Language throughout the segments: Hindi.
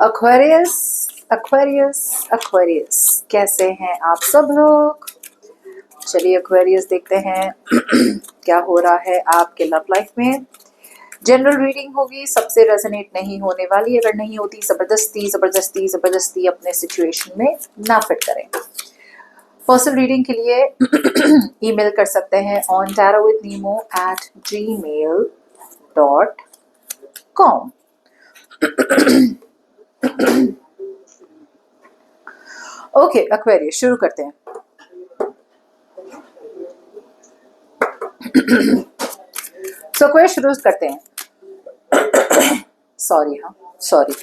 एक्वेरियस एक्वेरियस एक्वेरियस, कैसे हैं आप सब लोग? चलिए एक्वेरियस देखते हैं क्या हो रहा है आपके लव लाइफ में। जनरल रीडिंग होगी, सबसे रेजोनेट नहीं होने वाली। अगर नहीं होती जबरदस्ती जबरदस्ती जबरदस्ती अपने सिचुएशन में ना फिट करें। पर्सनल रीडिंग के लिए ईमेल कर सकते हैं on tarotwithnemo@gmail.com। ओके एक्वेरियस, शुरू करते हैं। सो एक्वेरियस शुरू करते हैं। सॉरी, हाँ सॉरी।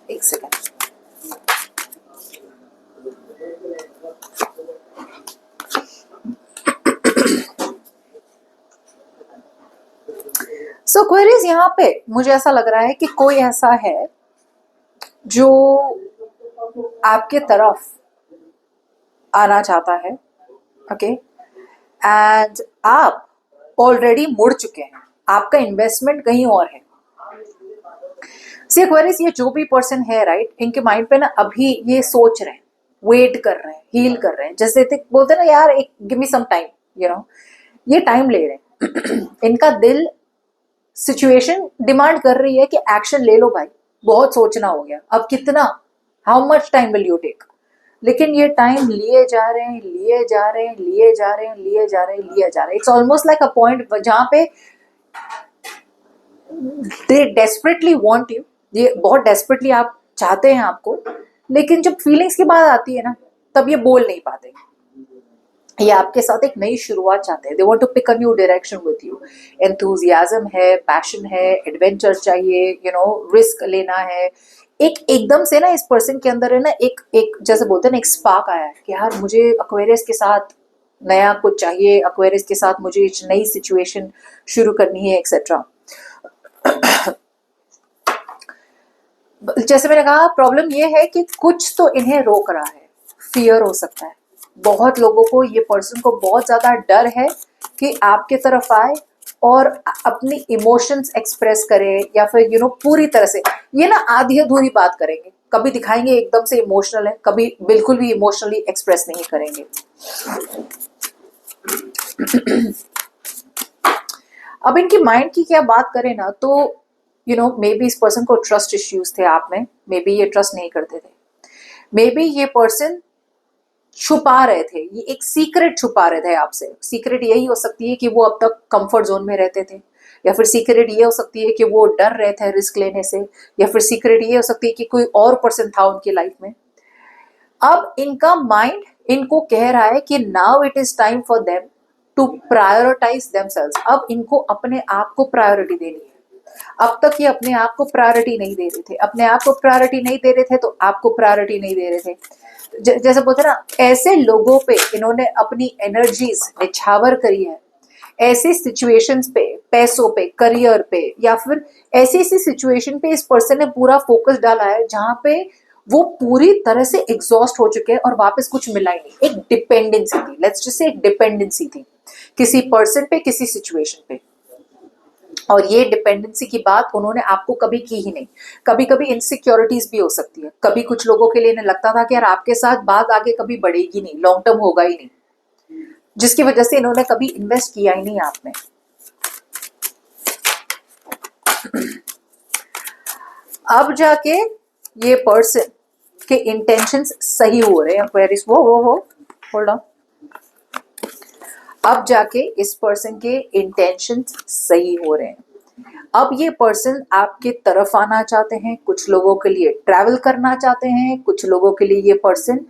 एक सेकेंड। सो क्वेरीज, यहाँ पे मुझे ऐसा लग रहा है कि कोई ऐसा है जो आपके तरफ आना चाहता है, ओके, एंड आप ऑलरेडी मुड़ चुके हैं। आपका इन्वेस्टमेंट कहीं और है। सी एक्वेरियस, ये जो भी पर्सन है राइट, इनके माइंड पे ना अभी ये सोच रहे हैं, वेट कर रहे हैं, हील कर रहे हैं। जैसे बोलते हैं ना यार, एक गिव मी सम टाइम, ये टाइम ले रहे हैं। इनका दिल, सिचुएशन डिमांड कर रही है कि एक्शन ले लो भाई, बहुत सोचना हो गया, अब कितना, how much time will you take. लेकिन ये टाइम लिए जा रहे हैं, लिए जा रहे हैं, लिए जा रहे हैं, लिए जा रहे हैं, लिए जा रहे हैं। It's almost like a point जहां पे दे डेस्परेटली वांट यू, ये बहुत डेस्परेटली आप चाहते हैं आपको, लेकिन जब फीलिंग्स की बात आती है ना, तब ये बोल नहीं पाते। ये आपके साथ एक नई शुरुआत चाहते हैं। They want to pick a new direction with you. Enthusiasm है, पैशन है, एडवेंचर चाहिए, रिस्क लेना है। एकदम से ना इस पर्सन के अंदर है ना, एक जैसे बोलते हैं ना, एक स्पार्क आया है कि यार मुझे एक्वेरियस के साथ नया कुछ चाहिए, एक्वेरियस के साथ मुझे नई सिचुएशन शुरू करनी है, एक्सेट्रा। जैसे मैंने कहा, प्रॉब्लम ये है कि कुछ तो इन्हें रोक रहा है। फियर हो सकता है, बहुत लोगों को, ये पर्सन को बहुत ज्यादा डर है कि आपके तरफ आए और अपनी इमोशंस एक्सप्रेस करे, या फिर पूरी तरह से ये ना आधी अधूरी बात करेंगे। कभी दिखाएंगे एकदम से इमोशनल है, कभी बिल्कुल भी इमोशनली एक्सप्रेस नहीं करेंगे। अब इनकी माइंड की क्या बात करें ना, तो मे बी इस पर्सन को ट्रस्ट इश्यूज थे आप में, मे बी ये ट्रस्ट नहीं करते थे, मे बी ये पर्सन छुपा रहे थे, ये एक सीक्रेट छुपा रहे थे आपसे। सीक्रेट यही हो सकती है कि वो अब तक कंफर्ट जोन में रहते थे, या फिर सीक्रेट ये हो सकती है कि वो डर रहे थे रिस्क लेने से, या फिर सीक्रेट ये हो सकती है कि कोई और पर्सन था उनकी लाइफ में। अब इनका माइंड इनको कह रहा है कि now it is time for them to prioritise themselves. अब इनको अपने आप को प्रायोरिटी देनी है। अब तक ये अपने आप को प्रायोरिटी नहीं दे रहे थे, अपने आप को प्रायोरिटी नहीं दे रहे थे, तो आपको प्रायोरिटी नहीं दे रहे थे। जैसे बोलते ना, ऐसे लोगों पे इन्होंने अपनी एनर्जीज निछावर करी है, ऐसे सिचुएशंस पे, पैसों पे, करियर पे, या फिर ऐसी ऐसी सिचुएशन पे इस पर्सन ने पूरा फोकस डाला है जहां पे वो पूरी तरह से एग्जॉस्ट हो चुके हैं और वापस कुछ मिला ही नहीं। एक डिपेंडेंसी थी, लेट्स जस्ट से एक डिपेंडेंसी थी किसी पर्सन पे, किसी सिचुएशन पे। और ये डिपेंडेंसी की बात उन्होंने आपको कभी की ही नहीं। कभी कभी इनसिक्योरिटीज भी हो सकती है। कभी कुछ लोगों के लिए इन्हें लगता था कि यार आपके साथ बात आगे कभी बढ़ेगी नहीं, लॉन्ग टर्म होगा ही नहीं, जिसकी वजह से इन्होंने कभी इन्वेस्ट किया ही नहीं आप में। अब जाके ये पर्सन के इंटेंशंस सही हो रहे हैं। एक्वेरियस, वो होल्ड ऑन। अब जाके इस पर्सन के इंटेंशंस सही हो रहे हैं। अब ये पर्सन आपके तरफ आना चाहते हैं, कुछ लोगों के लिए ट्रैवल करना चाहते हैं, कुछ लोगों के लिए ये पर्सन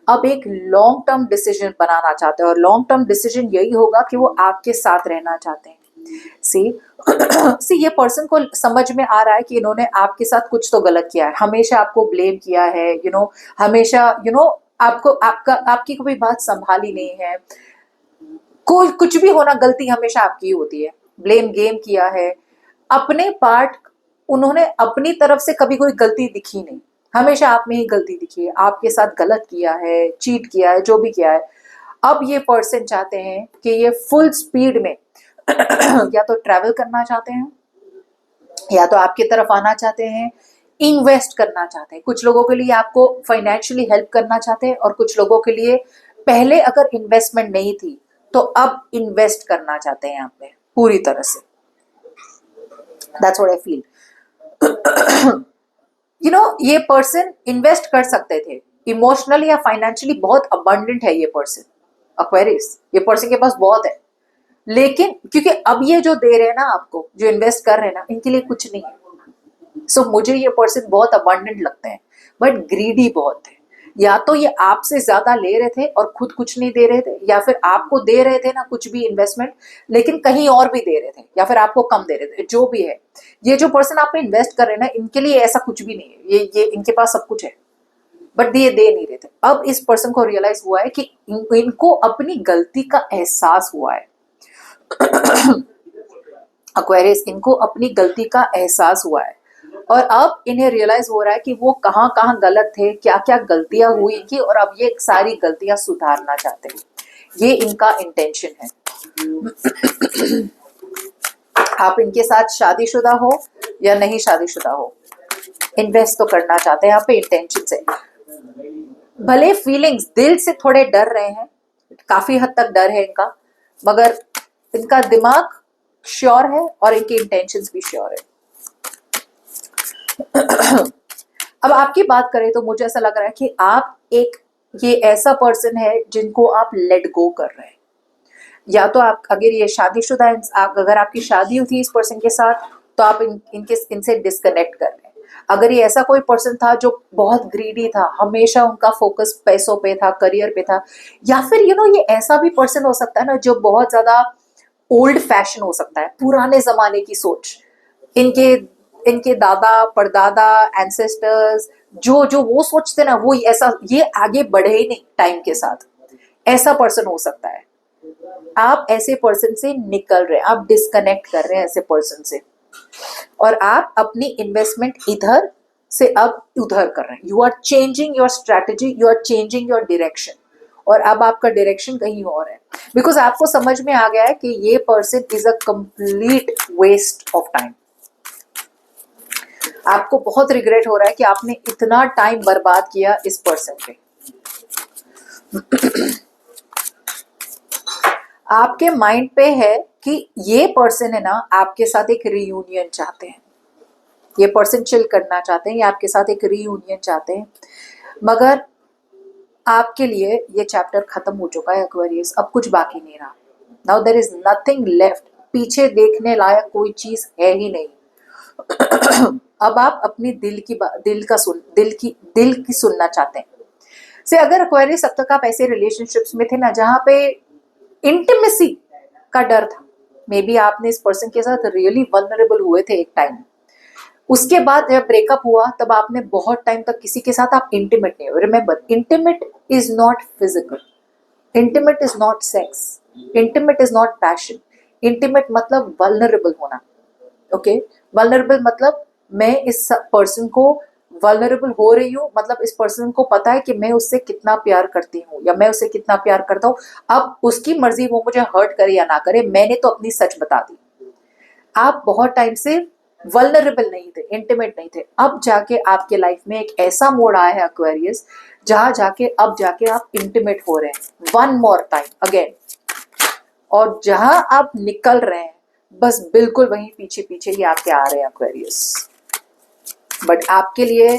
अब एक लॉन्ग टर्म डिसीजन बनाना चाहते हैं। और लॉन्ग टर्म डिसीजन यही होगा कि वो आपके साथ रहना चाहते हैं। सी ये पर्सन को समझ में आ रहा है कि इन्होंने आपके साथ कुछ तो गलत किया है, हमेशा आपको ब्लेम किया है, हमेशा आपको आपकी कोई बात संभाली नहीं है, कोई कुछ भी होना, गलती हमेशा आपकी होती है, ब्लेम गेम किया है, अपने पार्ट उन्होंने अपनी तरफ से कभी कोई गलती दिखी नहीं, हमेशा आप में ही गलती दिखी है, आपके साथ गलत किया है, चीट किया है, जो भी किया है। अब ये पर्सन चाहते हैं कि ये फुल स्पीड में या तो ट्रैवल करना चाहते हैं, या तो आपकी तरफ आना चाहते हैं, इन्वेस्ट करना चाहते हैं। कुछ लोगों के लिए आपको फाइनेंशियली हेल्प करना चाहते हैं, और कुछ लोगों के लिए पहले अगर इन्वेस्टमेंट नहीं थी तो अब इन्वेस्ट करना चाहते हैं आप में पूरी तरह से। That's what I feel. ये पर्सन इन्वेस्ट कर सकते थे, इमोशनली या फाइनेंशियली बहुत अबंडेंट है ये पर्सन, एक्वेरियस, ये पर्सन के पास बहुत है, लेकिन क्योंकि अब ये जो दे रहे हैं ना आपको, जो इन्वेस्ट कर रहे हैं ना, इनके लिए कुछ नहीं है। सो मुझे ये पर्सन बहुत अबंडेंट लगते हैं, बट ग्रीडी बहुत है। या तो ये आपसे ज्यादा ले रहे थे और खुद कुछ नहीं दे रहे थे, या फिर आपको दे रहे थे ना कुछ भी इन्वेस्टमेंट, लेकिन कहीं और भी दे रहे थे, या फिर आपको कम दे रहे थे, जो भी है। ये जो पर्सन आप में इन्वेस्ट कर रहे हैं ना, इनके लिए ऐसा कुछ भी नहीं है, ये इनके पास सब कुछ है, बट ये दे नहीं रहे थे। अब इस पर्सन को रियलाइज हुआ है कि इनको अपनी गलती का एहसास हुआ है। एक्वेरियस, इनको अपनी गलती का एहसास हुआ है, और अब इन्हें रियलाइज हो रहा है कि वो कहाँ कहाँ गलत थे, क्या क्या गलतियां हुई थी, और अब ये सारी गलतियां सुधारना चाहते हैं। ये इनका इंटेंशन है। आप इनके साथ शादीशुदा हो या नहीं शादीशुदा हो, इन्वेस्ट तो करना चाहते हैं यहाँ पे इंटेंशन से। भले फीलिंग्स दिल से थोड़े डर रहे हैं, काफी हद तक डर है इनका, मगर इनका दिमाग श्योर है और इनकी इंटेंशंस भी श्योर है। अब आपकी बात करें तो मुझे ऐसा लग रहा है कि आप ये ऐसा पर्सन है जिनको आप लेट गो कर रहे हैं। या तो आप, अगर ये शादीशुदा है, अगर आपकी शादी हुई थी इस पर्सन के साथ, तो आप इनसे डिस्कनेक्ट कर रहे हैं। अगर ये ऐसा कोई पर्सन था जो बहुत ग्रीडी था, हमेशा उनका फोकस पैसों पे था, करियर पे था, या फिर ये ऐसा भी पर्सन हो सकता है ना जो बहुत ज्यादा ओल्ड फैशन हो सकता है, पुराने जमाने की सोच, इनके इनके दादा परदादा एंसेस्टर्स जो जो वो सोचते ना, वो ऐसा, ये आगे बढ़े ही नहीं टाइम के साथ, ऐसा पर्सन हो सकता है। आप ऐसे पर्सन से निकल रहे हैं, आप डिस्कनेक्ट कर रहे हैं ऐसे पर्सन से, और आप अपनी इन्वेस्टमेंट इधर से अब उधर कर रहे हैं। You are changing your strategy, you are changing your direction, और अब आपका डायरेक्शन कहीं और है, बिकॉज आपको समझ में आ गया है कि ये person is a complete waste of time. आपको बहुत रिग्रेट हो रहा है कि आपने इतना टाइम बर्बाद किया इस पर्सन पे। आपके माइंड पे है कि ये पर्सन है ना, आपके साथ एक रीयूनियन चाहते हैं, ये पर्सन चिल करना चाहते हैं, ये आपके साथ एक रीयूनियन चाहते हैं, मगर आपके लिए ये चैप्टर खत्म हो चुका है एक्वेरियस, अब कुछ बाकी नहीं रहा। Now there is nothing left, पीछे देखने लायक कोई चीज है ही नहीं। अब आप अपनी दिल की सुनना चाहते हैं। से अगर एक्वेरियस, अब तक आप ऐसे रिलेशनशिप्स में थे ना जहां पे इंटीमेसी का डर था, मे बी आपने इस पर्सन के साथ रियली वल्नरेबल हुए थे एक टाइम, उसके बाद जब ब्रेकअप हुआ तब आपने बहुत टाइम तक किसी के साथ आप इंटीमेट नहीं हुए। Remember, intimate is not physical, intimate is not sex, intimate is not passion, intimate मतलब वल्नरेबल होना। ओके, वल्नरेबल मतलब मैं इस पर्सन को वल्नरेबल हो रही हूँ, मतलब इस पर्सन को पता है कि मैं उससे कितना प्यार करती हूँ या मैं उससे कितना प्यार करता हूँ। अब उसकी मर्जी वो मुझे हर्ट करे या ना करे, मैंने तो अपनी सच बता दी। आप बहुत टाइम से वल्नरेबल नहीं थे, इंटीमेट नहीं थे, अब जाके आपके लाइफ में एक ऐसा मोड़ आया है एक्वेरियस, जहां जाके अब जाके आप इंटीमेट हो रहे हैं वन मोर टाइम अगेन, और जहां आप निकल रहे हैं बस बिल्कुल वहीं पीछे पीछे ही आपके आ रहे हैं एक्वेरियस। बट आपके लिए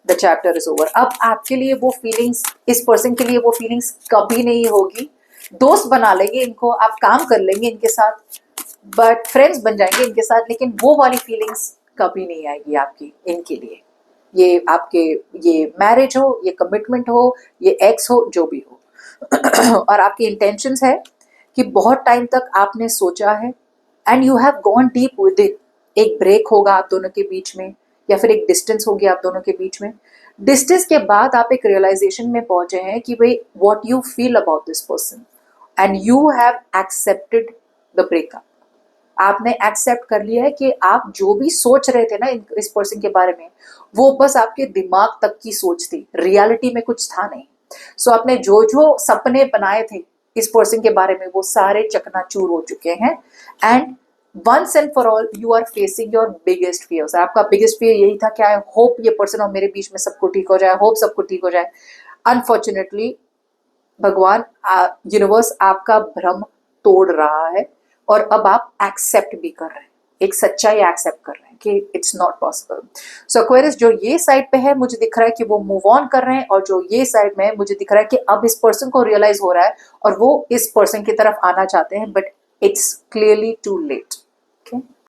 द चैप्टर इज ओवर। अब आपके लिए वो फीलिंग्स, इस पर्सन के लिए वो फीलिंग्स कभी नहीं होगी। दोस्त बना लेंगे इनको, आप काम कर लेंगे इनके साथ, बट फ्रेंड्स बन जाएंगे इनके साथ, लेकिन वो वाली फीलिंग्स कभी नहीं आएगी आपकी इनके लिए। ये आपके, ये मैरिज हो, ये कमिटमेंट हो, ये एक्स हो, जो भी हो। और आपकी इंटेंशंस है कि बहुत टाइम तक आपने सोचा है and you have gone deep with it. एक ब्रेक होगा आप दोनों के बीच में, या फिर एक डिस्टेंस होगी आप दोनों के बीच में, डिस्टेंस के बाद आप एक रियलाइजेशन में पहुंचे हैं कि भाई what you feel about this person and you have accepted the breakup. आपने एक्सेप्ट कर लिया है कि आप जो भी सोच रहे थे ना इस पर्सन के बारे में, वो बस आपके दिमाग तक की सोच थी, रियलिटी में कुछ था नहीं। सो आपने जो जो सपने बनाए थे इस पर्सन के बारे में वो सारे चकनाचूर हो चुके हैं and once and for all you are facing your biggest fears. आपका बिगेस्ट फियर यही था कि आई होप ये पर्सन और मेरे बीच में सबको ठीक हो जाए, होप सबको ठीक हो जाए। अनफॉर्चुनेटली भगवान यूनिवर्स आपका भ्रम तोड़ रहा है और अब आप एक्सेप्ट भी कर रहे हैं, एक सच्चाई एक्सेप्ट कर रहे हैं कि it's not possible. So Aquarius, जो ये साइड पे है मुझे दिख रहा है कि वो मूव ऑन कर रहे हैं, और जो ये साइड में है मुझे दिख रहा है कि अब इस पर्सन को रियलाइज हो रहा है और वो इस पर्सन की तरफ आना चाहते हैं, but it's clearly too late.